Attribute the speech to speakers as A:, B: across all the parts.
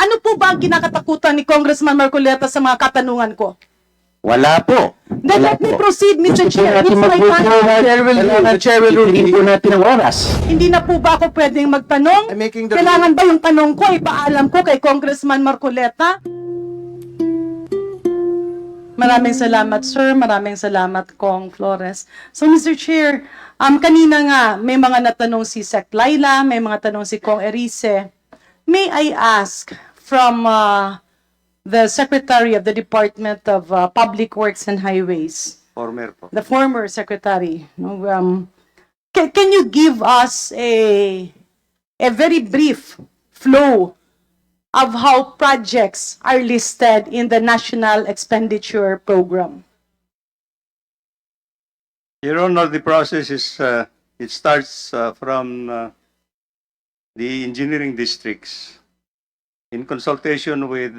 A: Ano po ba ang kinakatakutan ni Congressman Marcoleta sa mga katanungan ko?
B: Wala po.
A: Then let me proceed, Mr. Chair. It's my time.
B: The chair will rule. Hindi po natin ang oras.
A: Hindi na po ba ako pwedeng magtanong?
C: I'm making the-
A: Kailangan ba yung tanong ko ipaalam ko kay Congressman Marcoleta? Maraming salamat, sir. Maraming salamat, Kong Flores. So, Mr. Chair, kanina nga, may mga natanong si Sec Laila, may mga tanong si Kong Erice. May I ask from the Secretary of the Department of Public Works and Highways,
D: Former po.
A: the former secretary, no, can you give us a very brief flow of how projects are listed in the National Expenditure Program?
D: Your Honor, the process is, it starts from the engineering districts in consultation with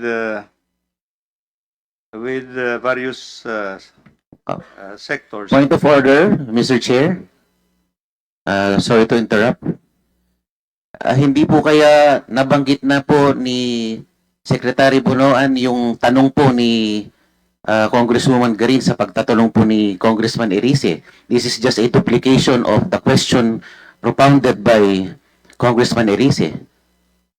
D: various sectors.
B: Point of order, Mr. Chair. Sorry to interrupt. Hindi po kaya nabanggit na po ni Secretary Bunoan yung tanong po ni Congresswoman Garin sa pagtatanong po ni Congressman Erice. This is just a duplication of the question propounded by Congressman Erice.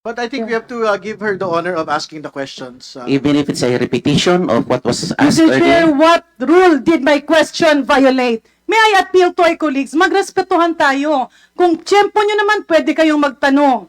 C: But I think we have to give her the honor of asking the questions.
B: Even if it's a repetition of what was asked
A: Mr. Chair,
B: earlier.
A: what rule did my question violate? May I appeal to our colleagues, magrespetuhan tayo. Kung tiyempo nyo naman, pwede kayong magtanong.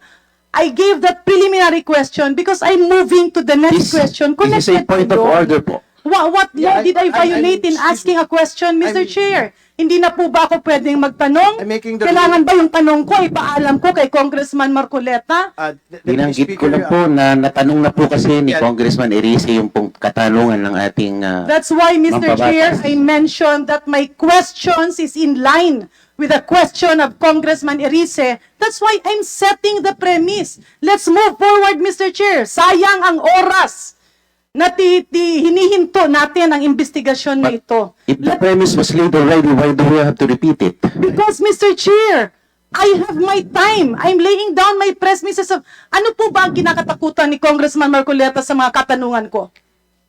A: I gave that preliminary question because I'm moving to the next question.
B: This is a point of order po.
A: What law
C: Yeah,
A: did I violate in asking a question, Mr. Chair? Hindi na po ba ako pwedeng magtanong?
C: I'm making the-
A: Kailangan ba yung tanong ko ipaalam ko kay Congressman Marcoleta?
B: Binanggit ko lang po na natanong na po kasi ni Congressman Erice yung pong katanungan ng ating
A: That's why, Mr.
B: Mampabatas.
A: Chair, I mentioned that my questions is in line with the question of Congressman Erice. That's why I'm setting the premise. Let's move forward, Mr. Chair. Sayang ang oras na hinihinto natin ang investigasyon na ito.
B: If the premise was laid already, why do we have to repeat it?
A: Because, Mr. Chair, I have my time. I'm laying down my premises of... Ano po ba ang kinakatakutan ni Congressman Marcoleta sa mga katanungan ko?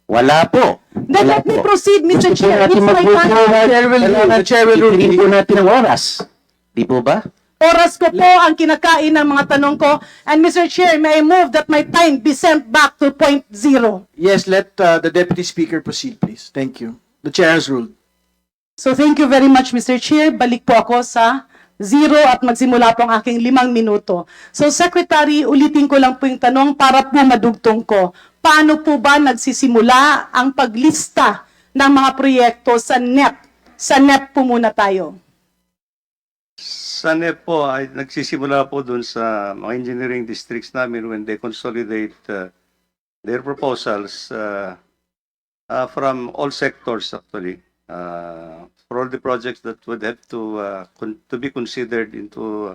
B: Wala po.
A: Then
B: Wala
A: let me
B: po.
A: proceed, Mr.
B: Gusto po
A: Chair.
B: natin
A: It's my
B: mag-move
A: time.
B: forward.
C: The chair will rule.
B: Hindi po natin ang oras. Di po ba?
A: Oras ko po ang kinakain ng mga tanong ko. And Mr. Chair, may I move that my time be sent back to point zero.
C: Yes, let the Deputy Speaker proceed, please. Thank you. The chair has ruled.
A: So thank you very much, Mr. Chair. Balik po ako sa zero at magsimula po ang aking 5 minuto. So Secretary, ulitin ko lang po yung tanong para po madugtong ko. Paano po ba nagsisimula ang paglista ng mga proyekto sa NEP? Sa NEP po muna tayo.
D: Sa NEP po, ay nagsisimula po dun sa mga engineering districts namin when they consolidate their proposals from all sectors actually. For all the projects that would have to be considered into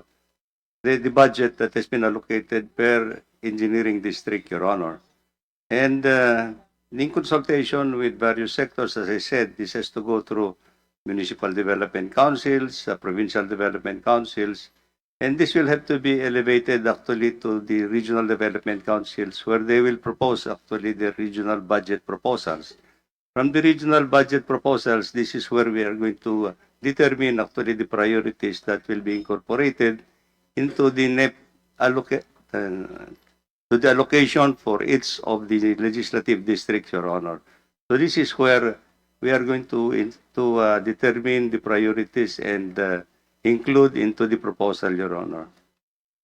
D: the budget that has been allocated per engineering district, Your Honor. And in consultation with various sectors, as I said, this has to go through municipal development councils, provincial development councils, and this will have to be elevated actually to the regional development councils where they will propose actually the regional budget proposals. From the regional budget proposals, this is where we are going to determine actually the priorities that will be incorporated into the NEP to the allocation for each of the legislative districts, Your Honor. So this is where we are going to determine the priorities and include into the proposal, Your Honor.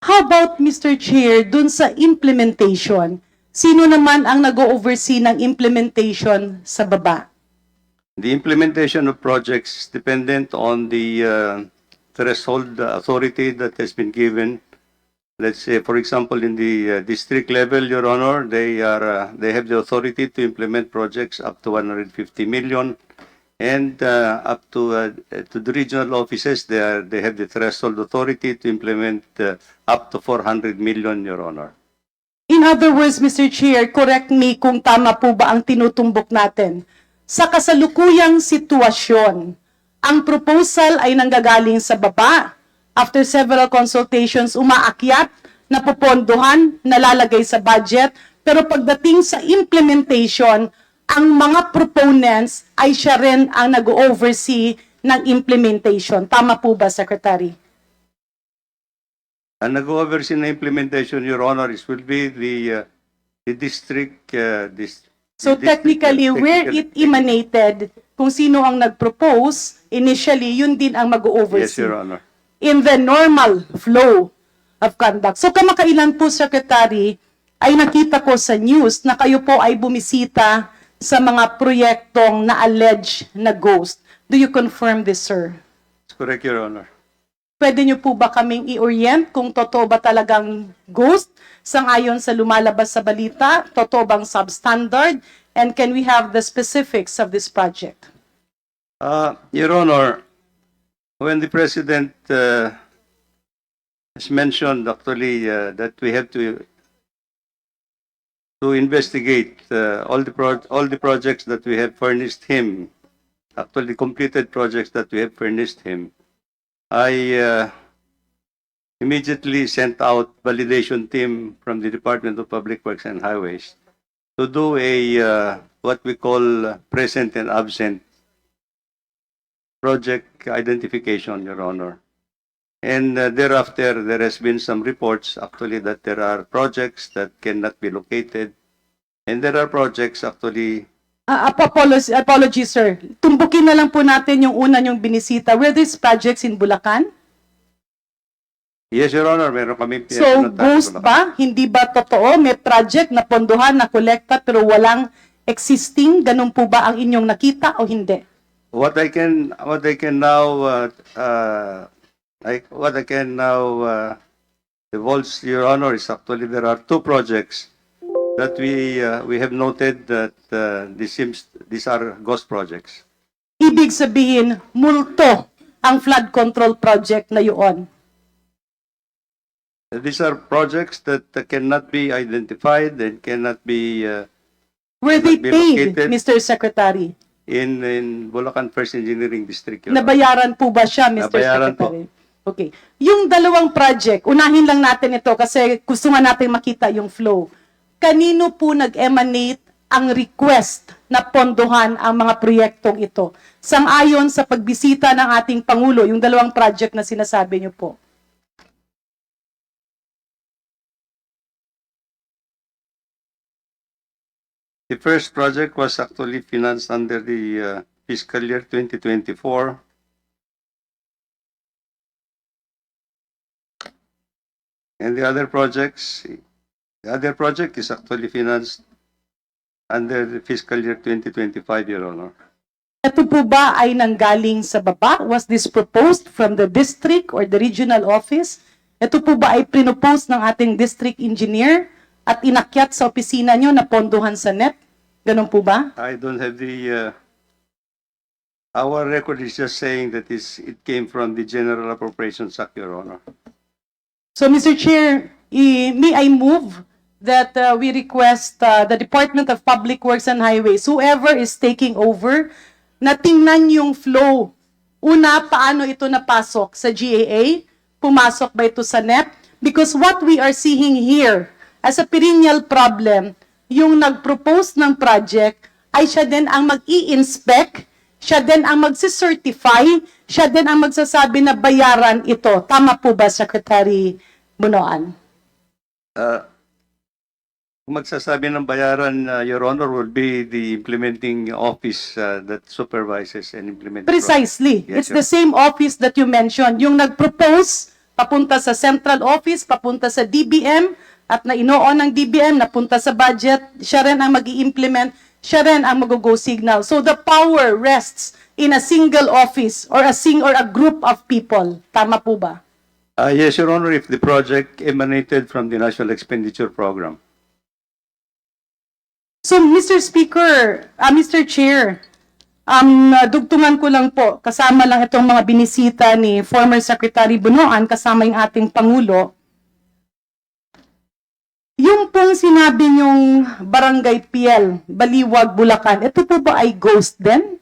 A: How about, Mr. Chair, dun sa implementation? Sino naman ang nag-oversee ng implementation sa baba?
D: The implementation of projects is dependent on the threshold authority that has been given. Let's say, for example, in the district level, Your Honor, they have the authority to implement projects up to 150 million, and up to the regional offices, they have the threshold authority to implement up to 400 million, Your Honor.
A: In other words, Mr. Chair, correct me kung tama po ba ang tinutumbok natin. Sa kasalukuyang sitwasyon, ang proposal ay nanggagaling sa baba. After several consultations, umaakyat, napopondohan, nalalagay sa budget, Pero pagdating sa implementation, ang mga proponents ay siya rin ang nag-oversee ng implementation. Tama po ba, Secretary?
D: Ang nag-oversee na implementation, Your Honor, will be the district.
A: So
D: the district,
A: technically, where
D: technically-
A: it emanated, kung sino ang nag-propose, initially, yun din ang
D: Yes,
A: mag-oversee.
D: Your Honor.
A: In the normal flow of conduct. So kamakailan po, Secretary, ay nakita ko sa news na kayo po ay bumisita sa mga proyektong na-allege na ghost. Do you confirm this, sir?
D: That's correct, Your Honor.
A: Pwede niyo po ba kaming i-orient kung totoo ba talagang ghost sangayon sa lumalabas sa balita? Totoo bang substandard? And can we have the specifics of this project?
D: Your Honor, when the President has mentioned actually that we have to investigate all the projects that we have furnished him, actually completed projects that we have furnished him, I immediately sent out validation team from the Department of Public Works and Highways to do a what we call present and absent project identification, Your Honor. And thereafter, there has been some reports actually that there are projects that cannot be located, and there are projects actually.
A: Apologies, sir. Tumbukin na lang po natin yung una yung binisita. Were these projects in Bulacan?
D: Yes, Your Honor, meron kami
A: So, ghost ba? Hindi ba totoo? May project na pondohan, na kolekta, pero walang existing? Ganun po ba ang inyong nakita o hindi?
D: What I can now divulge, Your Honor, is actually there are two projects that we have noted that these are ghost projects.
A: Ibig sabihin, multo ang flood control project na yun.
D: These are projects that cannot be identified and cannot be
A: Were they
D: be
A: paid,
D: located
A: Mr. Secretary?
D: in Bulacan First Engineering District. Your Honor.
A: Nabayaran po ba siya, Mr.
D: Nabayaran po.
A: Secretary? Okay. Yung dalawang project, unahin lang natin ito kasi gusto nga natin makita yung flow. Kanino po nag-emanate ang request na pondohan ang mga proyektong ito? Sang-ayon sa pagbisita ng ating Pangulo, yung dalawang project na sinasabi niyo po.
D: The first project was actually financed under the fiscal year 2024. And the other project is actually financed under the fiscal year 2025, Your Honor.
A: Ito po ba ay nanggaling sa baba? Was this proposed from the district or the regional office? Ito po ba ay pinopose ng ating district engineer at inakyat sa opisina nyo na pondohan sa NEP? Ganun po ba?
D: I don't have our record is just saying that it came from the General Appropriations Act, Your Honor.
A: So, Mr. Chair, may I move that we request the Department of Public Works and Highways, whoever is taking over, na tingnan yung flow. Una, paano ito napasok sa GAA? Pumasok ba ito sa NEP? Because what we are seeing here as a perennial problem, yung nag-propose ng project ay siya din ang mag-i-inspect, siya din ang magsicertify, siya din ang magsasabi na bayaran ito. Tama po ba, Secretary Bunoan?
D: Kung magsasabi ng bayaran, Your Honor, will be the implementing office that supervises and implements.
A: Precisely.
D: Yes,
A: It's the same office that you mentioned. Yung nag-propose, papunta sa central office, papunta sa DBM, at na inoon ng DBM, napunta sa budget, siya rin ang mag-i-implement, siya rin ang mag-go signal. So the power rests in a single office or a group of people. Tama po ba?
D: Yes, Your Honor, if the project emanated from the National Expenditure Program.
A: So, Mr. Speaker, Mr. Chair, dugtungan ko lang po, kasama lang itong mga binisita ni former Secretary Bunoan, kasama yung ating Pangulo. Yung pong sinabi niyong Barangay PL, Baliwag, Bulacan, ito po ba ay ghost din?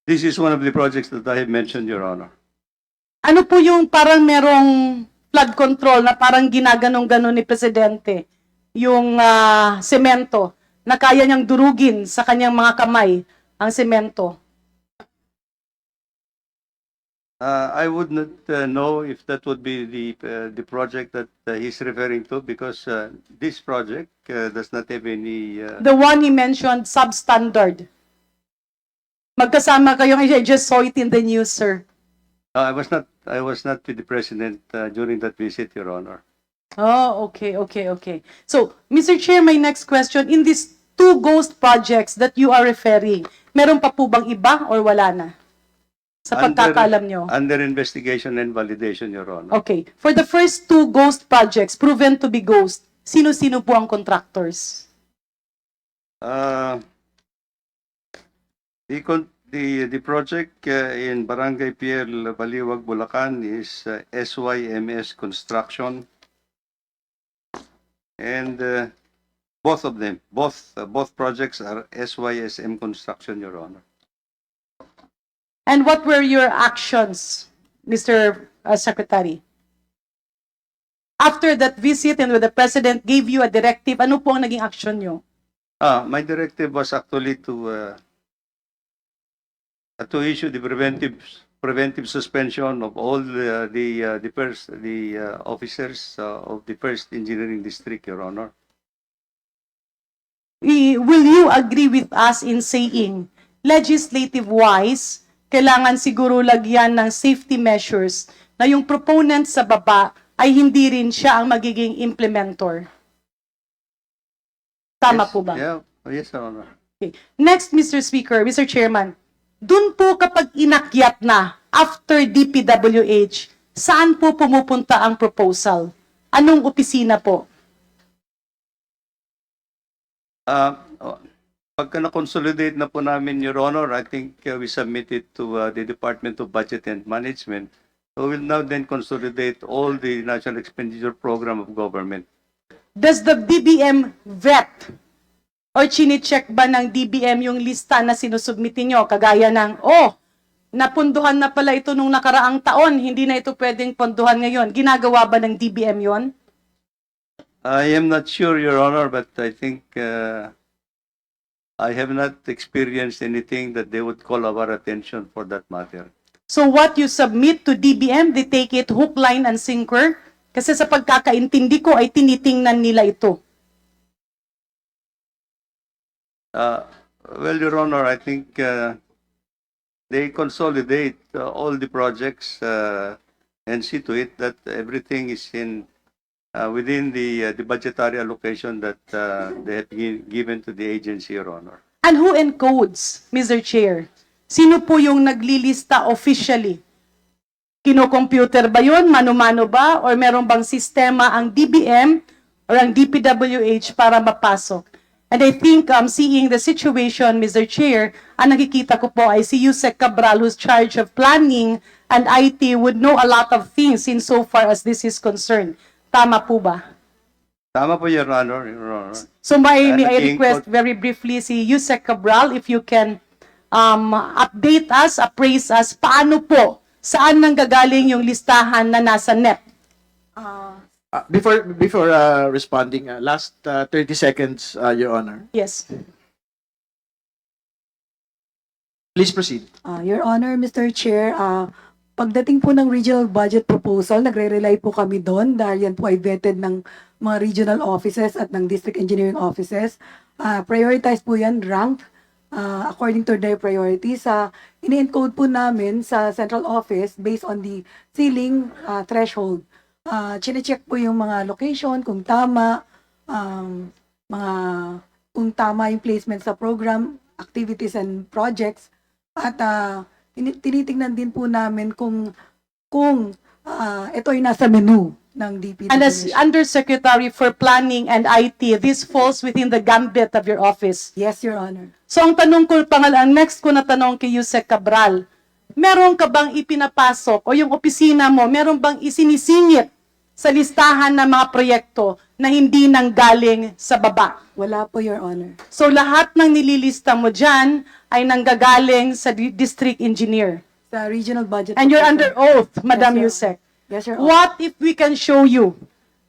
D: This is one of the projects that I have mentioned, Your Honor.
A: Ano po yung parang merong flood control na parang ginaganong-ganon ni Presidente, yung semento, na kaya niyang durugin sa kanyang mga kamay ang semento?
D: I would not know if that would be the project that he's referring to, because this project does not have any.
A: The one he mentioned, substandard. Magkasama kayo, I just saw it in the news, sir.
D: I was not with the president during that visit, Your Honor.
A: Oh, okay. So, Mr. Chair, my next question, in these two ghost projects that you are referring, meron pa po bang iba or wala na? Sa pagkakaalam nyo?
D: Under investigation and validation, Your Honor.
A: Okay. For the first two ghost projects, proven to be ghost, sino-sino po ang contractors?
D: The project in Barangay PL Baliwag, Bulacan is SYMS Construction, and both of them, both projects are SYSM Construction, Your Honor.
A: And what were your actions, Mr. Secretary? After that visit and when the President gave you a directive, ano po ang naging action nyo?
D: My directive was actually to issue the preventive suspension of all the officers of the First Engineering District, Your Honor.
A: Will you agree with us in saying, legislative-wise, kailangan siguro lagyan ng safety measures na yung proponent sa baba ay hindi rin siya ang magiging implementor? Tama
D: Yes,
A: po ba?
D: Yeah, yes, Your Honor.
A: Okay. Next, Mr. Speaker, Mr. Chairman, dun po kapag inakyat na after DPWH, saan po pumupunta ang proposal? Anong opisina po?
D: Pagka na-consolidate na po namin, Your Honor, I think we submit it to the Department of Budget and Management. So we'll now then consolidate all the National Expenditure Program of Government.
A: Does the DBM vet or chine-check ba ng DBM yung lista na sinusubmitin nyo? Kagaya ng, napunduhan na pala ito nung nakaraang taon, hindi na ito pwedeng punduhan ngayon. Ginagawa ba ng DBM yon?
D: I am not sure, Your Honor, but I think I have not experienced anything that they would call our attention for that matter.
A: So what you submit to DBM, they take it hook, line, and sinker? Kasi sa pagkakaintindi ko ay tinitingnan nila ito.
D: Well, Your Honor, I think they consolidate all the projects and see to it that everything is within the budgetary allocation that they have given to the agency, Your Honor.
A: And who encodes, Mr. Chair? Sino po yung naglilista officially? Kino-computer ba yun? Mano-mano ba? Or meron bang sistema ang DBM or ang DPWH para mapasok? And I think seeing the situation, Mr. Chair, ang nakikita ko po ay si Yusek Cabral, who's charge of planning and IT, would know a lot of things in so far as this is concerned. Tama po ba?
D: Tama po, Your Honor. Your Honor.
A: So may I
D: Naging-
A: request very briefly si Yusek Cabral, if you can update us, appraise us, paano po, saan nanggagaling yung listahan na nasa NEP?
C: Before responding, last 30 seconds, Your Honor.
A: Yes.
C: Please proceed.
E: Your Honor, Mr. Chair, pagdating po ng regional budget proposal, nagre-rely po kami doon dahil yan po ay vetted ng mga regional offices at ng district engineering offices. Prioritize po yan, ranked according to their priorities. Ini-encode po namin sa central office based on the ceiling threshold. Chine-check po yung mga location, kung tama, kung tama yung placement sa program, activities and projects. At tinitingnan din po namin kung ito ay nasa menu ng DPWH.
A: And as Undersecretary for Planning and IT, this falls within the gambit of your office.
E: Yes, Your Honor.
A: So ang tanong ko, ang next ko na tanong kay Yusek Cabral, meron ka bang ipinapasok o yung opisina mo, meron bang isinisingit sa listahan ng mga proyekto na hindi nanggaling sa baba?
E: Wala po, Your Honor.
A: So lahat ng nililista mo dyan ay nanggagaling sa district engineer.
E: Sa regional budget
A: And you're under
E: proposal.
A: oath, Madam
E: Yes,
A: Yusek.
E: Yes, Your Honor.
A: What if we can show you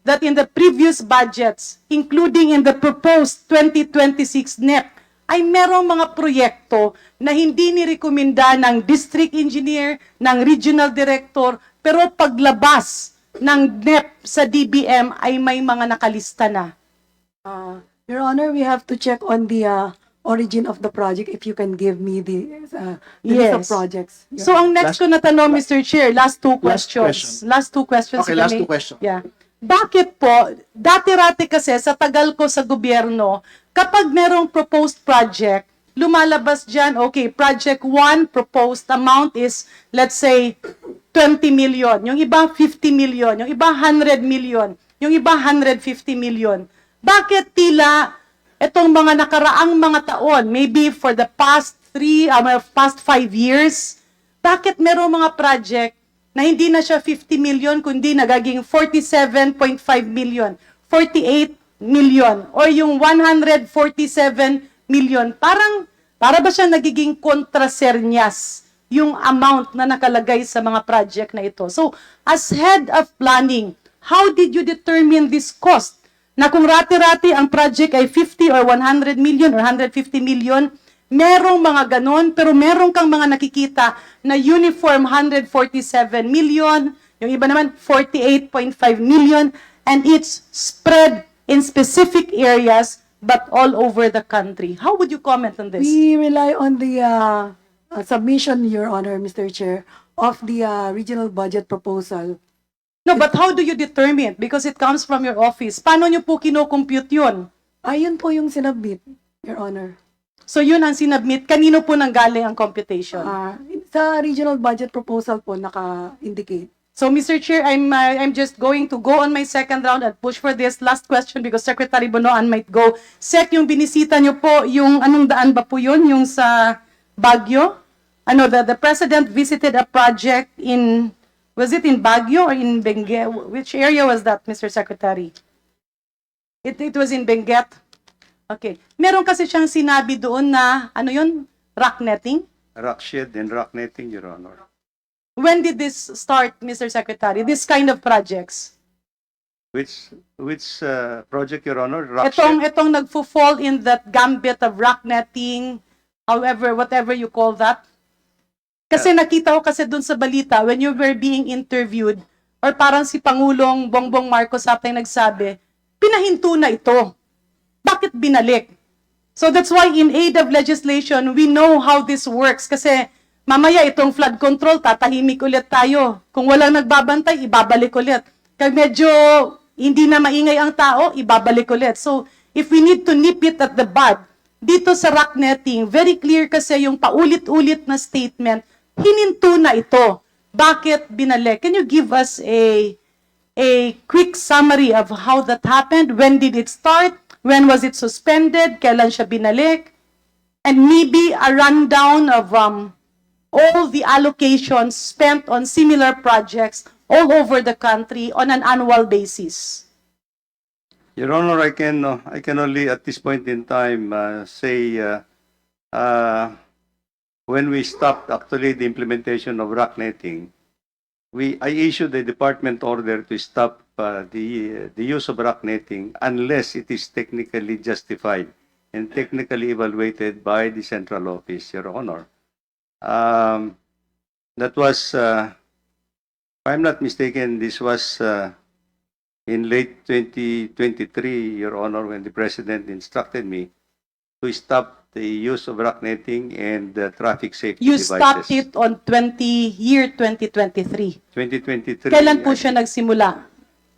A: that in the previous budgets, including in the proposed 2026 NEP, ay merong mga proyekto na hindi nirekomenda ng district engineer, ng regional director, pero paglabas ng NEP sa DBM ay may mga nakalista na.
E: Your Honor, we have to check on the origin of the project if you can give me the list of
A: Yes.
E: projects.
A: So ang next ko na tanong, Mr. Chair, last two questions.
C: question.
A: Last two questions.
C: Okay,
A: if I
C: last
A: may.
C: two questions.
A: Yeah. Bakit po, dati-rati kasi sa tagal ko sa gobyerno, kapag merong proposed project, lumalabas dyan, okay, project 1 proposed amount is, let's say, 20 million. Yung iba, 50 million. Yung iba, 100 million. Yung iba, 150 million. Bakit tila itong mga nakaraang mga taon, maybe for the past 5 years, bakit merong mga project na hindi na siya 50 million, kundi nagaging 47.5 million, 48 million, or yung 147 million? Para ba siya nagiging kontrasernyas yung amount na nakalagay sa mga project na ito? So, as head of planning, how did you determine this cost? Na kung rati-rati ang project ay 50 or 100 million or 150 million, merong mga ganon, pero merong kang mga nakikita na uniform 147 million, yung iba naman 48.5 million, and it's spread in specific areas but all over the country. How would you comment on this?
E: We rely on the submission, Your Honor, Mr. Chair, of the regional budget proposal.
A: No, but how do you determine? Because it comes from your office. Paano nyo po kinocompute yun?
E: Ayun po yung sinabit, Your Honor.
A: So yun ang sinabmit. Kanino po nanggaling ang computation?
E: Sa regional budget proposal po, naka-indicate.
A: So, Mr. Chair, I'm just going to go on my second round and push for this last question because Secretary Bonoan might go. Sec, yung binisita nyo po, yung anong daan ba po yun? Yung sa Baguio? The President visited a project in, was it in Baguio or in Benguet? Which area was that, Mr. Secretary? It was in Benguet? Okay. Meron kasi siyang sinabi doon na, rock netting?
D: Rock shed and rock netting, Your Honor.
A: When did this start, Mr. Secretary? This kind of projects?
D: Which project, Your Honor? Rock shed?
A: Itong nagfo-fall in that gambit of rock netting, however, whatever you call that. Kasi nakita ko kasi dun sa balita, when you were being interviewed, or parang si Pangulong Bongbong Marcos atay nagsabi, pinahinto na ito. Bakit binalik? So that's why in aid of legislation, we know how this works. Kasi mamaya itong flood control, tatahimik ulit tayo. Kung walang nagbabantay, ibabalik ulit. Kag medyo hindi na maingay ang tao, ibabalik ulit. So if we need to nip it at the bud, dito sa rock netting, very clear kasi yung paulit-ulit na statement, hininto na ito. Bakit binalik? Can you give us a quick summary of how that happened? When did it start? When was it suspended? Kailan siya binalik? And maybe a rundown of all the allocations spent on similar projects all over the country on an annual basis.
D: Your Honor, I can only at this point in time say when we stopped actually the implementation of rock netting, I issued a department order to stop the use of rock netting unless it is technically justified and technically evaluated by the central office, Your Honor. That was, if I'm not mistaken, this was in late 2023, Your Honor, when the President instructed me to stop the use of rock netting and traffic safety
A: You
D: devices.
A: stopped it on year 2023.
D: 2023.
A: Kailan po siya nagsimula,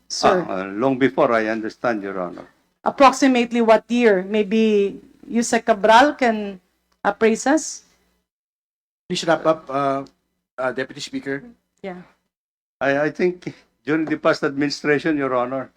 A: sir?
D: Long before, I understand, Your Honor.
A: Approximately what year? Maybe Yusek Cabral can appraise us?
C: Please wrap up, Deputy Speaker.
A: Yeah.
D: I think during the past administration, Your Honor,